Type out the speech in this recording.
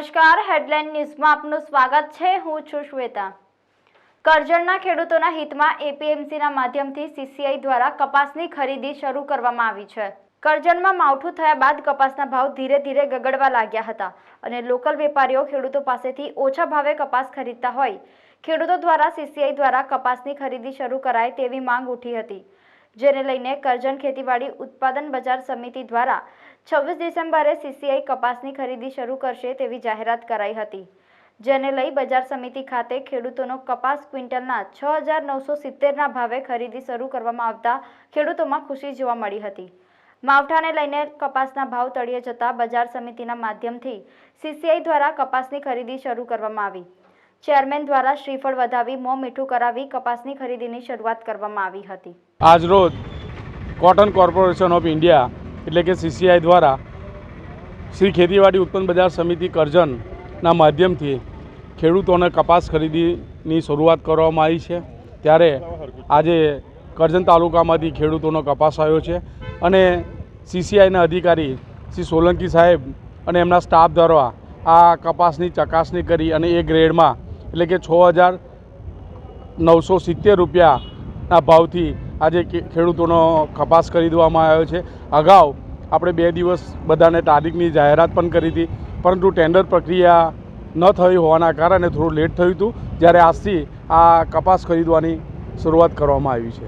નમસ્કાર, હેડલાઇન ન્યૂઝમાં આપનું સ્વાગત છે। હું છું શ્વેતા। કરજણના ખેડૂતોના હિતમાં એપીએમસીના માધ્યમથી સીસીઆઈ દ્વારા કપાસની ખરીદી શરૂ કરવામાં આવી છે। કરજણમાં માવઠું થયા બાદ કપાસના ભાવ ધીરે ધીરે ગગડવા લાગ્યા હતા અને લોકલ વેપારીઓ ખેડૂતો પાસેથી ઓછા ભાવે કપાસ ખરીદતા હોય ખેડૂતો દ્વારા સીસીઆઈ દ્વારા કપાસની ખરીદી શરૂ કરાય તેવી માંગ ઉઠી હતી, જેને લઈને કરજણ ખેતીવાડી ઉત્પાદન બજાર સમિતિ દ્વારા 26 ડિસેમ્બરે સીસીઆઈ કપાસની ખરીદી શરૂ કરશે તેવી જાહેરાત કરાઈ હતી, જેને લઈ બજાર સમિતિ ખાતે ખેડૂતોનો કપાસ ક્વિન્ટલના 6,970ના ભાવે ખરીદી શરૂ કરવામાં આવતા ખેડૂતોમાં ખુશી જોવા મળી હતી। માવઠાને લઈને કપાસના ભાવ તળિયે જતા બજાર સમિતિના માધ્યમથી સીસીઆઈ દ્વારા કપાસની ખરીદી શરૂ કરવામાં આવી। ચેરમેન દ્વારા શ્રીફળ વધાવી મોં મીઠું કરાવી કપાસની ખરીદીની શરૂઆત કરવામાં આવી હતી। આજરોજ કોટન કોર્પોરેશન ઓફ ઇન્ડિયા એટલે કે સીસીઆઈ દ્વારા શ્રી ખેતીવાડી ઉત્પન્ન બજાર સમિતિ કરજણના માધ્યમથી ખેડૂતોને કપાસ ખરીદીની શરૂઆત કરવામાં આવી છે। ત્યારે આજે કરજણ તાલુકામાંથી ખેડૂતોનો કપાસ આવ્યો છે અને સીસીઆઈના અધિકારી શ્રી સોલંકી સાહેબ અને એમના સ્ટાફ દ્વારા આ કપાસની ચકાસણી કરી અને એ ગ્રેડમાં એટલે કે 6,970 રૂપિયાના ભાવથી આજે ખેડૂતોનો કપાસ ખરીદવામાં આવ્યો છે। અગાઉ આપણે 2 દિવસ બધાને તારીખની જાહેરાત પણ કરી હતી, પરંતુ ટેન્ડર પ્રક્રિયા ન થઈ હોવાના કારણે થોડું લેટ થયું હતું, જ્યારે આજથી આ કપાસ ખરીદવાની શરૂઆત કરવામાં આવી છે।